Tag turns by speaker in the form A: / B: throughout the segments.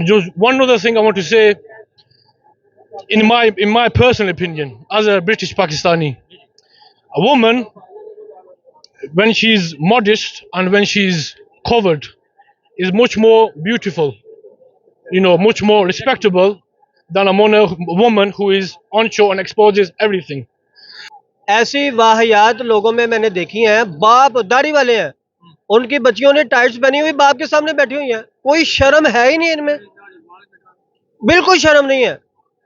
A: Just one other thing I want to say, in my personal opinion, as a British Pakistani, a woman, when she's modest and when she's covered, is much more beautiful, much more respectable than a woman who is onshore and exposes everything.
B: ऐसी वाहियात लोगों में मैंने देखी हैं, बाप दाढ़ी वाले हैं, उनकी बच्चियों ने टाइट्स पहनी हुई बाप के सामने बैठी हुई हैं, कोई शर्म है ही नहीं इनमें, बिल्कुल शर्म नहीं है।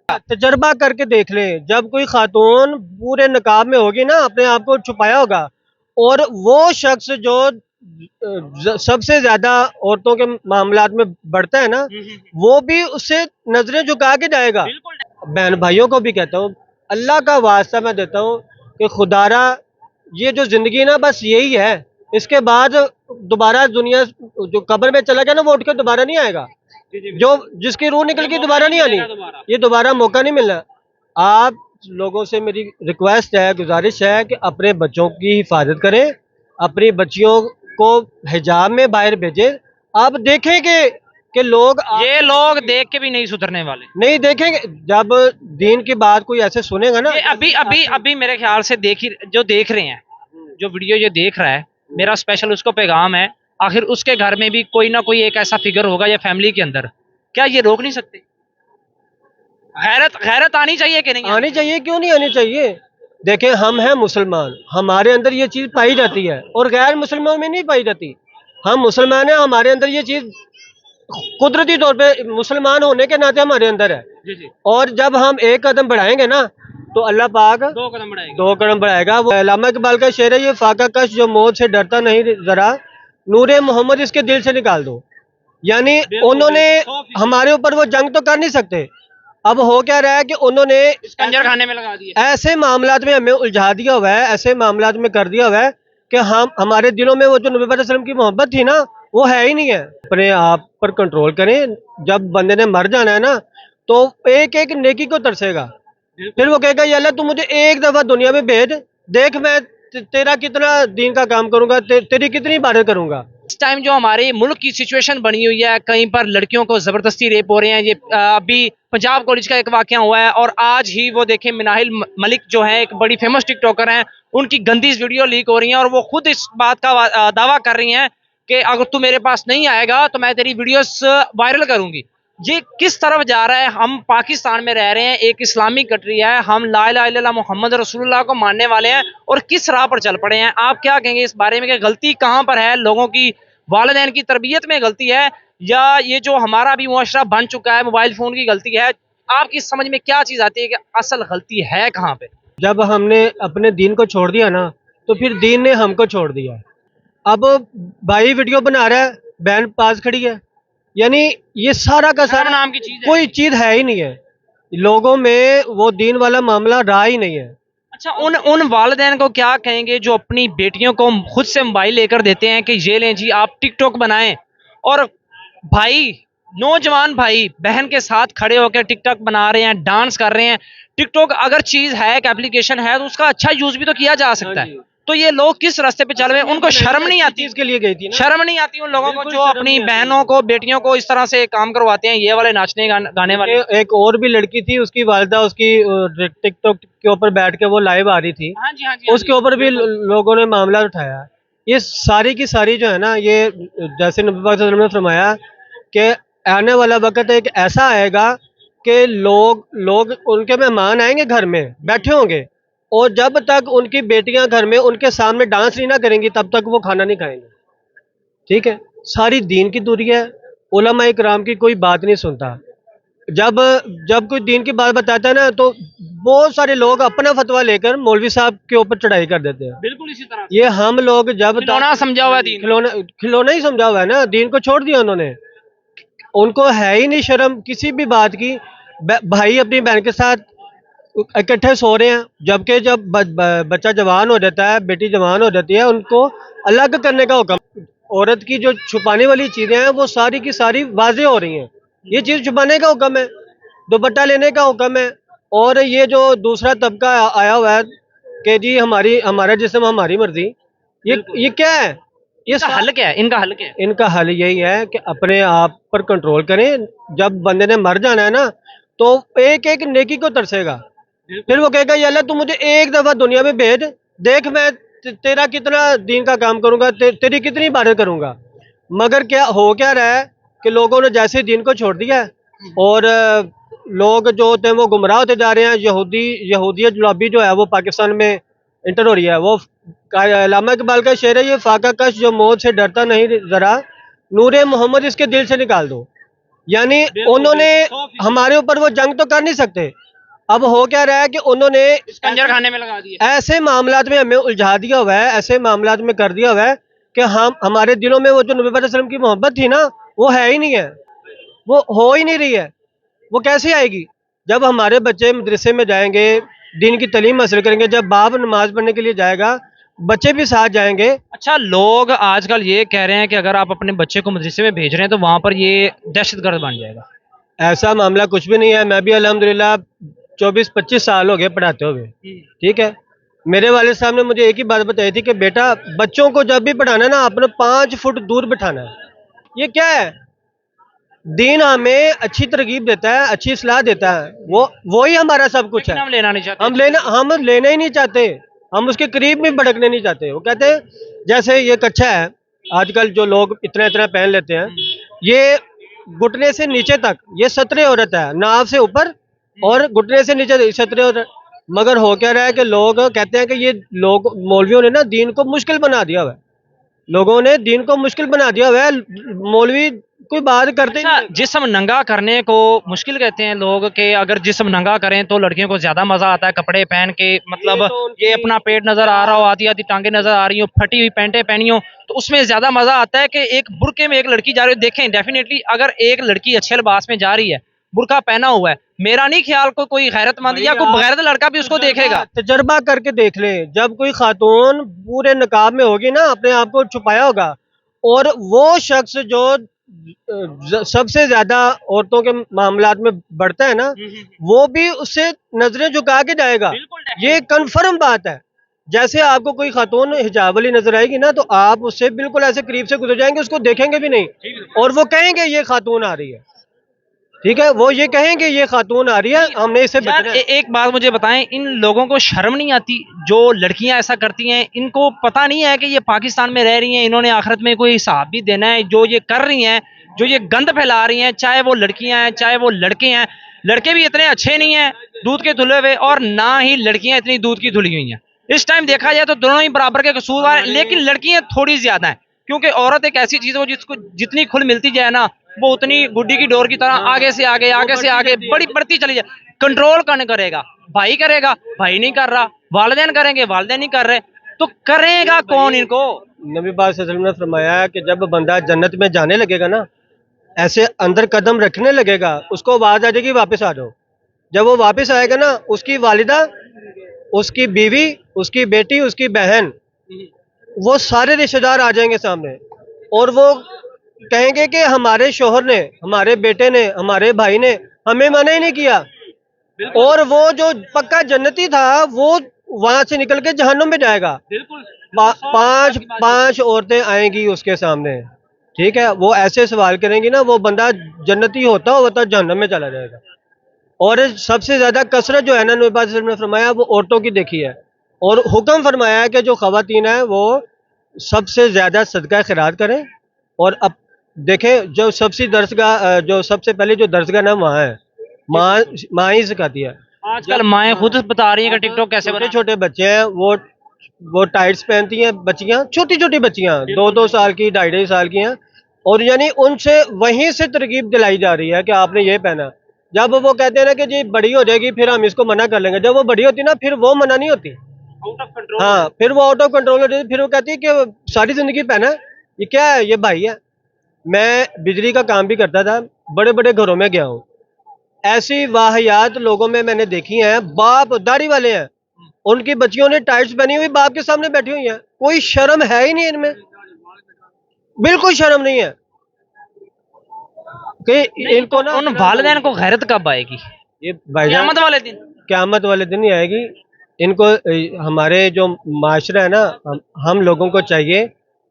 B: तजर्बा करके देख लें, जब कोई खातून पूरे नकाब में होगी ना, अपने आप को छुपाया होगा, और वो शख्स जो सबसे ज्यादा औरतों के मामलात में बढ़ता है ना, वो भी उससे नजरें झुका के जाएगा। बहन भाइयों को भी कहता हूँ, अल्लाह का वास्ता मैं देता हूँ कि खुदारा ये जो जिंदगी ना बस यही है, इसके बाद दोबारा दुनिया जो कब्र में चला गया ना, वो उठ के दोबारा नहीं आएगा। जो जिसकी रूह निकल के दोबारा नहीं आनी, ये दोबारा मौका नहीं मिलना। आप लोगों से मेरी रिक्वेस्ट है, गुजारिश है कि अपने बच्चों की हिफाजत करें, अपनी बच्चियों को हिजाब में बाहर भेजें। आप देखेंगे कि
C: ये लोग देख के भी नहीं सुधरने वाले,
B: नहीं देखेंगे। जब दीन की बात कोई ऐसे सुनेगा ना,
C: अभी मेरे ख्याल से जो देख रहे हैं, जो वीडियो ये देख रहा है, मेरा स्पेशल उसको पैगाम है, आखिर उसके घर में भी कोई ना कोई एक ऐसा फिगर होगा या फैमिली के अंदर, क्या ये रोक नहीं सकते? गैरत आनी चाहिए कि नहीं
B: आनी चाहिए? क्यों नहीं आनी चाहिए? देखें, हम हैं मुसलमान, हमारे अंदर ये चीज पाई जाती है और गैर मुसलमानों में नहीं पाई जाती। हम मुसलमान हैं, हमारे अंदर ये चीज कुदरती तौर पे मुसलमान होने के नाते हमारे अंदर है।
C: जी।
B: और जब हम एक कदम बढ़ाएंगे ना, तो अल्लाह पाक दो कदम बढ़ाएगा। वो अल्लामा इकबाल का शेर है, ये फाका कश जो मौत से डरता नहीं जरा, नूरे मोहम्मद इसके दिल से निकाल दो। यानी उन्होंने हमारे ऊपर वो जंग तो कर नहीं सकते, अब हो क्या रहा है कि उन्होंने
C: कंजर खाने में लगा दिया,
B: ऐसे मामलात में हमें उलझा दिया हुआ है, ऐसे मामलात में कर दिया हुआ है कि हमारे दिलों में वो जो नबी वसल्लम की मोहब्बत थी ना, वो है ही नहीं है। अपने आप पर कंट्रोल करें। जब बंदे ने मर जाना है ना, तो एक एक नेकी को तरसेगा, फिर वो कहेगा या अल्लाह तू मुझे एक दफा दुनिया में भेज, देख मैं तेरा कितना दीन का काम करूंगा, तेरी कितनी इबादत करूंगा।
C: इस टाइम जो हमारे मुल्क की सिचुएशन बनी हुई है, कहीं पर लड़कियों को जबरदस्ती रेप हो रहे हैं। ये अभी पंजाब कॉलेज का एक वाकया हुआ है, और आज ही वो देखें मिनाहिल मलिक जो है एक बड़ी फेमस टिकटॉकर हैं, उनकी गंदी वीडियो लीक हो रही है, और वो खुद इस बात का दावा कर रही हैं कि अगर तू मेरे पास नहीं आएगा तो मैं तेरी वीडियोस वायरल करूंगी। ये किस तरफ जा रहा है? हम पाकिस्तान में रह रहे हैं, एक इस्लामिक कंट्री है, हम ला इलाहा इल्लल्लाह मोहम्मद रसूलुल्लाह को मानने वाले हैं, और किस राह पर चल पड़े हैं। आप क्या कहेंगे इस बारे में कि गलती कहाँ पर है? लोगों की वालिदैन की तरबियत में गलती है, या ये जो हमारा भी मुआशरा बन चुका है मोबाइल फोन की गलती है? आपकी समझ में क्या चीज आती है कि असल गलती है कहाँ पे?
B: जब हमने अपने दीन को छोड़ दिया ना, तो फिर दीन ने हमको छोड़ दिया। अब भाई वीडियो बना रहा है, बहन पास खड़ी है, यानी ये सारा का सारा
C: नाम की चीज
B: कोई चीज है ही नहीं है लोगों में, वो दीन वाला मामला रहा ही नहीं है।
C: अच्छा, उन वालिदैन को क्या कहेंगे जो अपनी बेटियों को खुद से मोबाइल लेकर देते हैं कि ये लें जी आप टिकटॉक बनाएं, और भाई नौजवान भाई बहन के साथ खड़े होकर टिकटॉक बना रहे हैं, डांस कर रहे हैं। टिकटॉक अगर चीज है, एक एप्लीकेशन है, तो उसका अच्छा यूज भी तो किया जा सकता है। तो ये लोग किस रास्ते पे चल रहे हैं? उनको शर्म नहीं आती?
B: इसके लिए गई थी ना,
C: शर्म नहीं आती उन लोगों को जो अपनी बहनों को बेटियों को इस तरह से काम करवाते हैं, ये वाले नाचने गाने वाले?
B: एक और भी लड़की थी, उसकी वालिदा उसकी टिकटॉक के ऊपर बैठ के वो लाइव आ रही थी,
C: हाँ जी,
B: उसके ऊपर भी लोगों ने मामला उठाया। ये सारी की सारी जो है ना, ये जैसे नबी पाक सल्लल्लाहु अलैहि वसल्लम ने फरमाया कि आने वाला वक्त एक ऐसा आएगा कि लोग उनके मेहमान आएंगे, घर में बैठे होंगे, और जब तक उनकी बेटियां घर में उनके सामने डांस नहीं ना करेंगी, तब तक वो खाना नहीं खाएंगे। ठीक है, सारी दीन की दूरी है, उलमा इकराम की कोई बात नहीं सुनता। जब कोई दीन की बात बताता है ना, तो बहुत सारे लोग अपना फतवा लेकर मौलवी साहब के ऊपर चढ़ाई कर देते हैं।
C: बिल्कुल इसी तरह
B: ये हम लोग जब
C: खिलौना समझा हुआ है दीन,
B: खिलौना ही समझा हुआ है ना, दीन को छोड़ दिया उन्होंने। उनको है ही नहीं शर्म किसी भी बात की। भाई अपनी बहन के साथ इकट्ठे सो रहे हैं, जबकि जब बच्चा जवान हो जाता है, बेटी जवान हो जाती है, उनको अलग करने का हुक्म। औरत की जो छुपाने वाली चीजें हैं वो सारी की सारी वाज़ेह हो रही हैं। ये चीज छुपाने का हुक्म है, दुपट्टा लेने का हुक्म है। और ये जो दूसरा तबका आया हुआ है कि जी हमारा जिस्म हमारी मर्जी, ये क्या है? ये
C: इसका हल क्या है, इनका हल क्या है?
B: इनका हल यही है कि अपने आप पर कंट्रोल करें। जब बंदे ने मर जाना है ना, तो एक एक नेकी को तरसेगा। फिर वो कहेगा या अल्लाह तू मुझे एक दफा दुनिया में भेज, देख मैं तेरा कितना दीन का काम करूंगा, तेरी कितनी इबादत करूंगा। मगर क्या हो क्या रहा है कि लोगों ने जैसे दीन को छोड़ दिया है, और लोग जो होते हैं वो गुमराह होते जा रहे हैं। यहूदियत लॉबी जो है वो पाकिस्तान में इंटर हो रही है। वो अल्लामा इकबाल का शेर है, ये फाका कश जो मौत से डरता नहीं जरा, नूरे मोहम्मद इसके दिल से निकाल दो। यानी उन्होंने हमारे ऊपर वो जंग तो कर नहीं सकते। अब हो क्या रहा है कि उन्होंने
C: कंजर खाने में लगा दिए।
B: ऐसे मामलात में हमें उलझा दिया हुआ है, ऐसे मामलात में कर दिया हुआ है कि हम हमारे दिलों में वो जो नबी पाक सल्लल्लाहु अलैहि वसल्लम की मोहब्बत थी ना, वो है ही नहीं है, वो हो ही नहीं रही है। वो कैसे आएगी? जब हमारे बच्चे मदरसे में जाएंगे, दीन की तालीम हासिल करेंगे, जब बाप नमाज पढ़ने के लिए जाएगा, बच्चे भी साथ जाएंगे।
C: अच्छा, लोग आजकल ये कह रहे हैं कि अगर आप अपने बच्चे को मदरसे में भेज रहे हैं तो वहां पर ये दहशतगर्द बन जाएगा।
B: ऐसा मामला कुछ भी नहीं है। मैं भी अल्हम्दुलिल्लाह 24-25 साल हो गए पढ़ाते हुए, ठीक है। मेरे वालिद साहब ने मुझे एक ही बात बताई थी कि बेटा बच्चों को जब भी पढ़ाना है ना, आपने 5 फुट दूर बिठाना है। ये क्या है? दीन हमें अच्छी तरगीब देता है, अच्छी सलाह देता है, वो ही हमारा सब कुछ है।
C: हम लेना नहीं चाहते।
B: हम लेना ही नहीं चाहते, हम उसके करीब भी भड़कने नहीं चाहते। वो कहते हैं जैसे ये कच्छा है, आजकल जो लोग इतना इतना पहन लेते हैं, ये घुटने से नीचे तक ये सतरे औरत है, नाव से ऊपर और घुटने से नीचे सतरे औरत। मगर हो क्या रहा है कि लोग कहते हैं कि ये लोग मौलवियों ने ना दीन को मुश्किल बना दिया हुआ है। लोगों ने दीन को मुश्किल बना दिया हुआ है। मौलवी कोई बात करते
C: अच्छा, जिस्म नंगा करने को मुश्किल कहते हैं लोग कि अगर जिस्म नंगा करें तो लड़कियों को ज्यादा मजा आता है कपड़े पहन के, मतलब ये अपना पेट नजर आ रहा हो, आधी आधी टांगे नजर आ रही हो, फटी हुई पैंटें पहनी हो, तो उसमें ज्यादा मजा आता है कि एक बुरके में एक लड़की जा रही हो। देखें, डेफिनेटली अगर एक लड़की अच्छे लिबास में जा रही है, बुरका पहना हुआ है, मेरा नहीं ख्याल को कोई गैरतमंद या कोई बगैरत लड़का भी उसको देखेगा।
B: तजर्बा करके देख ले। जब कोई खातून पूरे नकाब में होगी ना, अपने आप को छुपाया होगा, और वो शख्स जो सबसे ज्यादा औरतों के मामलात में बढ़ता है ना, वो भी उससे नजरें झुका के जाएगा। ये कंफर्म बात है। जैसे आपको कोई खातून हिजाब वाली नजर आएगी ना, तो आप उससे बिल्कुल ऐसे करीब से गुजर जाएंगे, उसको देखेंगे भी नहीं, और वो कहेंगे ये खातून आ रही है, ठीक है। वो ये कहेंगे ये खातून आ रही है, हमने इसे बचना है।
C: एक बात मुझे बताएं, इन लोगों को शर्म नहीं आती जो लड़कियां ऐसा करती हैं? इनको पता नहीं है कि ये पाकिस्तान में रह रही हैं, इन्होंने आखिरत में कोई हिसाब भी देना है। जो ये कर रही हैं, जो ये गंद फैला रही हैं, चाहे वो लड़कियां हैं चाहे वो लड़के हैं, लड़के भी इतने अच्छे नहीं हैं दूध के धुले हुए, और ना ही लड़कियां इतनी दूध की धुली हुई हैं। इस टाइम देखा जाए तो दोनों ही बराबर के कसूरवार हैं, लेकिन लड़कियां थोड़ी ज्यादा हैं, क्योंकि औरत एक ऐसी चीज है जिसको जितनी खुल मिलती जाए ना, वो उतनी गुड्डी की डोर की तरह आगे से आगे बड़ी बढ़ती चली जाए। कंट्रोल कौन करेगा? भाई करेगा, भाई नहीं कर रहा। वालिदैन करेंगे, वालिदैन नहीं कर रहे, तो करेगा कौन इनको?
B: नबी पाक सल्लल्लाहु अलैहि वसल्लम ने फरमाया कि जब बंदा जन्नत में जाने लगेगा ना, ऐसे अंदर कदम रखने लगेगा, उसको आवाज आ जाएगी वापस आ जाओ। जब वो वापस आएगा ना, उसकी वालिदा, उसकी बीवी, उसकी बेटी, उसकी बहन, वो सारे रिश्तेदार आ जाएंगे सामने, और वो कहेंगे कि हमारे शोहर ने, हमारे बेटे ने, हमारे भाई ने हमें मना ही नहीं किया। और वो जो पक्का जन्नती था, वो वहां से निकल के जहन्नुम में जाएगा। पांच औरतें आएंगी उसके सामने, ठीक है। वो ऐसे सवाल करेंगी ना, वो बंदा जन्नती होता होता जहन्नुम में चला जाएगा। और सबसे ज्यादा कसरत जो है ना, नबी पाक सल्लल्लाहु अलैहि वसल्लम ने फरमाया वो औरतों की देखी है, और हुक्म फरमाया है कि जो खवातीन है वो सबसे ज्यादा सदका खैरात करें। और अब देखें, जो सबसे पहले जो दर्जगाह ना वहाँ है, माँ ही सिखाती है।
C: आजकल माएँ खुद बता रही हैं कि टिकटॉक कैसे
B: छोटे छोटे बच्चे हैं, वो टाइट्स पहनती हैं, बच्चियां, छोटी छोटी बच्चियां 2-2 साल की, 2.5 साल की हैं, और यानी उनसे वहीं से तरकीब दिलाई जा रही है कि आपने ये पहना। जब वो कहते हैं ना कि जी बड़ी हो जाएगी फिर हम इसको मना कर लेंगे, जब वो बड़ी होती ना फिर वो मना नहीं होती, हाँ, फिर वो आउट ऑफ कंट्रोल हो जाती। फिर वो कहती है कि सारी जिंदगी पहना, ये क्या है, ये भाई है। मैं बिजली का काम भी करता था, बड़े बड़े घरों में गया हूँ, ऐसी वाहियात लोगों में मैंने देखी हैं। बाप दाढ़ी वाले हैं, उनकी बच्चियों ने टाइट्स पहनी हुई बाप के सामने बैठी हुई हैं, कोई शर्म है ही नहीं इनमें, बिल्कुल शर्म नहीं है कि इनको ना।
C: उन वालिदैन को गैरत कब आएगी?
B: ये भाईजान
C: क़यामत वाले दिन।
B: क़यामत वाले दिन ही आएगी इनको। हमारे जो माशरा है ना, हम लोगों को चाहिए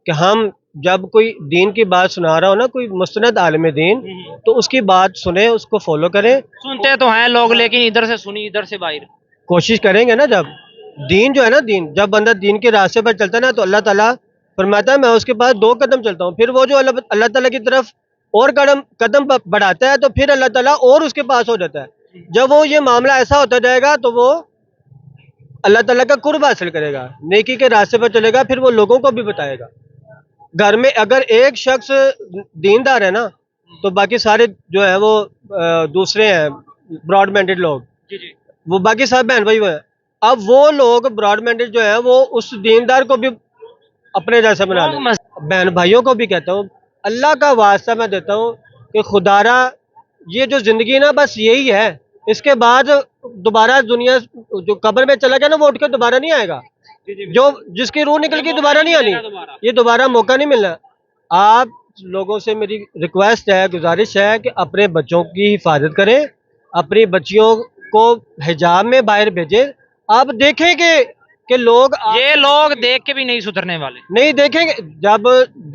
B: कि हम जब कोई दीन की बात सुना रहा हो ना, कोई मुस्तनद आलिम दीन, तो उसकी बात सुने, उसको फॉलो करें।
C: सुनते तो हैं लोग, लेकिन इधर से सुनी इधर से बाहर।
B: कोशिश करेंगे ना, जब दीन जो है ना, दीन जब बंदा दीन के रास्ते पर चलता है ना, तो अल्लाह ताला फरमाता है मैं उसके पास 2 कदम चलता हूँ, फिर वो जो अल्लाह ताला की तरफ और कदम कदम बढ़ाता है, तो फिर अल्लाह ताला और उसके पास हो जाता है। जब वो ये मामला ऐसा होता जाएगा, तो वो अल्लाह ताला का कुर्ब हासिल करेगा, नेकी के रास्ते पर चलेगा, फिर वो लोगों को भी बताएगा। घर में अगर एक शख्स दीनदार है ना, तो बाकी सारे जो है वो दूसरे हैं ब्रॉड माइंडेड लोग,
C: जी जी।
B: वो बाकी सब बहन भाई वो है। अब वो लोग ब्रॉड माइंडेड जो है वो उस दीनदार को भी अपने जैसा बना
C: लोग
B: ले। बहन भाइयों को भी कहता हूँ, अल्लाह का वास्ता मैं देता हूँ कि खुदारा ये जो जिंदगी ना बस यही है, इसके बाद दोबारा दुनिया जो कब्र में चला गया ना, वो उठ के दोबारा नहीं आएगा। जो जिसकी रूह निकल के दोबारा नहीं आनी, ये दोबारा मौका नहीं मिलना। आप लोगों से मेरी रिक्वेस्ट है, गुजारिश है कि अपने बच्चों की हिफाजत करें, अपनी बच्चियों को हिजाब में बाहर भेजें। आप देखेंगे कि लोग
C: ये लोग देख के भी नहीं सुधरने वाले।
B: नहीं देखेंगे, जब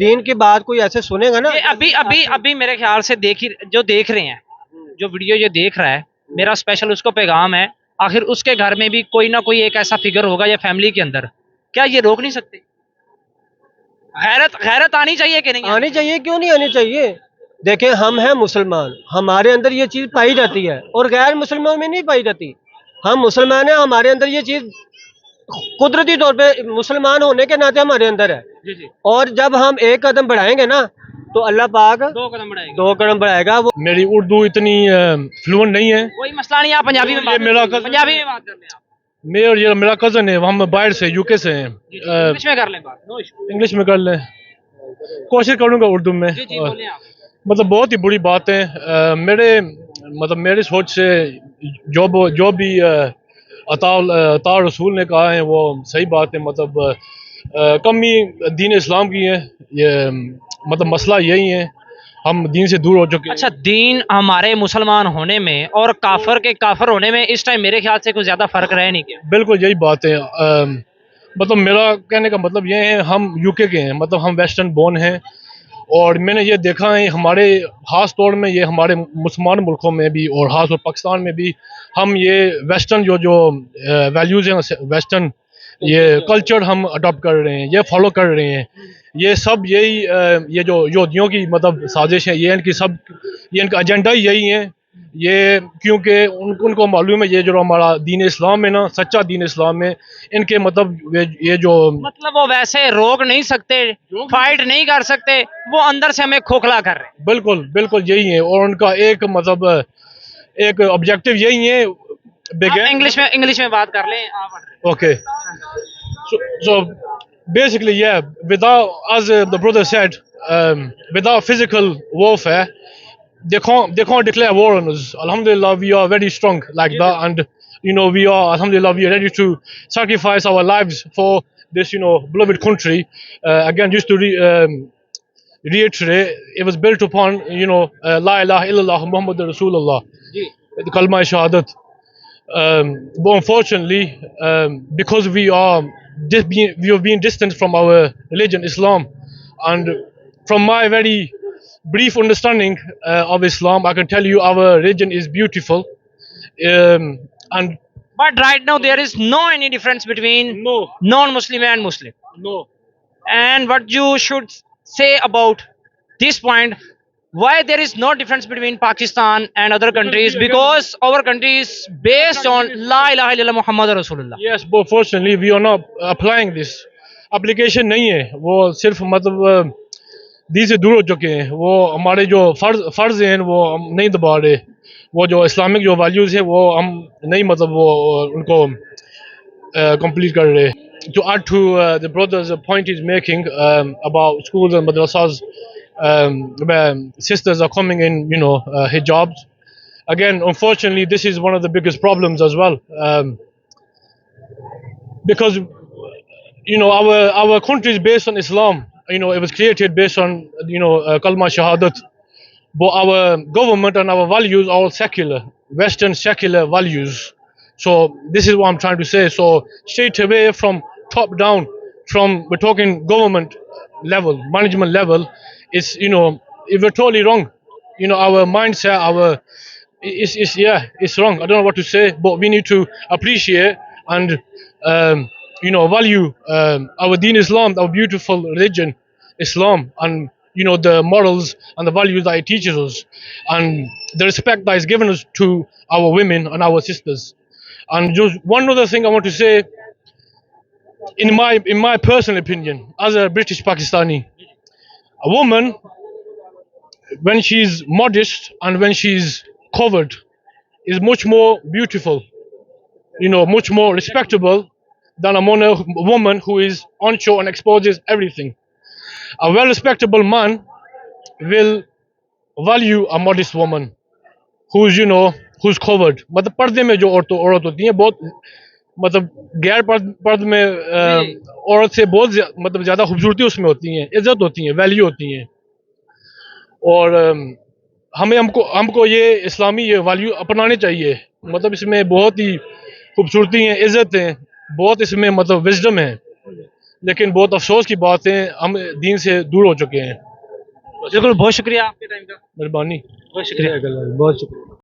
B: दीन की बात कोई ऐसे सुनेगा ना,
C: ये अभी अभी अभी मेरे ख्याल से जो देख रहे हैं, जो वीडियो ये देख रहा है, मेरा स्पेशल उसको पैगाम है, आखिर उसके घर में भी कोई ना कोई एक ऐसा फिगर होगा या फैमिली के अंदर, क्या ये रोक नहीं सकते? गैरत गैरत आनी चाहिए कि नहीं
B: आनी चाहिए, क्यों नहीं आनी चाहिए। देखें, हम हैं मुसलमान, हमारे अंदर ये चीज़ पाई जाती है और गैर मुसलमानों में नहीं पाई जाती। हम मुसलमान हैं, हमारे अंदर ये चीज़ कुदरती तौर पे मुसलमान होने के नाते हमारे अंदर है।
C: जी जी।
B: और जब हम एक कदम बढ़ाएंगे ना, तो अल्लाह पाक
C: 2 कदम बढ़ाएगा।
B: 2 कदम बढ़ाएगा। वो
A: मेरी उर्दू इतनी फ्लुएंट नहीं है।
C: कोई मसला नहीं, आप पंजाबी में बात
A: मेरा
C: करें। पंजाबी में बात कर लें आप।
A: मेरा कज़न है, हम बाहर से यूके से हैं।
C: इंग्लिश में कर लें बात, नो इशू।
A: इंग्लिश में कर लें, कोशिश करूँगा उर्दू में।
C: जी जी, बोलें आप।
A: मतलब बहुत ही बुरी बात है। मेरे सोच से जो भी अता रसूल ने कहा है वो सही बात है। मतलब कमी दीन इस्लाम की है ये, मतलब मसला यही है, हम दीन से दूर हो चुके हैं।
C: अच्छा, दीन हमारे मुसलमान होने में और काफर के काफर होने में इस टाइम मेरे ख्याल से कुछ ज्यादा फर्क रह नहीं गया।
A: बिल्कुल यही बात है। मतलब मेरा कहने का मतलब ये है, हम यूके के हैं, मतलब हम वेस्टर्न बोर्न हैं, और मैंने ये देखा है हमारे ख़ास तौर में ये हमारे मुसलमान मुल्कों में भी और ख़ास तौर पाकिस्तान में भी, हम ये वेस्टर्न जो वैल्यूज़ हैं, वेस्टर्न ये कल्चर हम अडॉप्ट कर रहे हैं, ये फॉलो कर रहे हैं। ये सब यही ये जो यहूदियों की मतलब साजिश है, ये इनका एजेंडा ही यही है। ये क्योंकि उनको मालूम है ये जो हमारा दीन इस्लाम है ना, सच्चा दीन इस्लाम है, इनके मतलब ये जो
C: मतलब वो वैसे रोक नहीं सकते, फाइट नहीं कर सकते, वो अंदर से हमें खोखला कर रहे हैं।
A: बिल्कुल बिल्कुल यही है, और उनका एक मतलब एक ऑब्जेक्टिव यही है।
C: आप इंग्लिश में बात कर लें आप।
A: Okay. So basically, yeah, without, as the brother said, without physical warfare, they can't declare war on us. Alhamdulillah, we are very strong like that, and we are, alhamdulillah, we are ready to sacrifice our lives for this, beloved country. Again, just to reiterate, it was built upon, La ilaha illallah Muhammadur Rasulullah, the kalma shahadat. But unfortunately, because we have been distant from our religion, Islam, and from my very brief understanding of Islam, I can tell you our religion is beautiful, and
C: But right now there is no any difference between non-Muslim and Muslim.
A: no,
C: And what you should say about this point, why there is no difference between Pakistan and other countries? Because our country is based on La ilaha illallah Muhammad Rasulullah.
A: yes, but fortunately we are not applying this. Application नहीं है, वो सिर्फ मतलब दी से दूर हो चुके हैं। वो हमारे जो फर्ज हैं वो हम नहीं दबा रहे, वो जो इस्लामिक जो वैल्यूज़ हैं वो हम नहीं मतलब वो उनको कंप्लीट कर रहे। To add to the brother's point he's making about schools and madrasas, where sisters are coming in, hijabs. Again, unfortunately, this is one of the biggest problems as well, because our country is based on Islam. It was created based on kalma shahadat, but our government and our values are all secular, Western secular values. So this is what I'm trying to say. So straight away from top down, we're talking government level, management level, is, you know, we're totally wrong. You know, our mindset, our it's yeah, it's wrong. I don't know what to say, but we need to appreciate and you know, value our Deen Islam, our beautiful religion, Islam, and you know, the morals and the values that it teaches us, and the respect that is given us to our women and our sisters. And just one other thing I want to say, in my personal opinion, as a British Pakistani, a woman, when she's modest and when she's covered, is much more beautiful, you know, much more respectable than a woman who is onshore and exposes everything. A well respectable man will value a modest woman who's, you know, who's covered. मतलब पर्दे में जो औरत होती हैं, बहुत मतलब गैर पर्द में औरत से बहुत मतलब ज़्यादा खूबसूरती उसमें होती है, इज्जत होती है, वैल्यू होती है। और हमको ये इस्लामी ये वैल्यू अपनाने चाहिए। मतलब इसमें बहुत ही खूबसूरती है, इज्जत है, बहुत इसमें मतलब विजडम है। लेकिन बहुत अफसोस की बात है, हम दीन से दूर हो चुके हैं।
C: बिल्कुल, बहुत शुक्रिया आपके टाइम का।
A: मेहरबानी।
C: बहुत शुक्रिया।
B: बहुत शुक्रिया।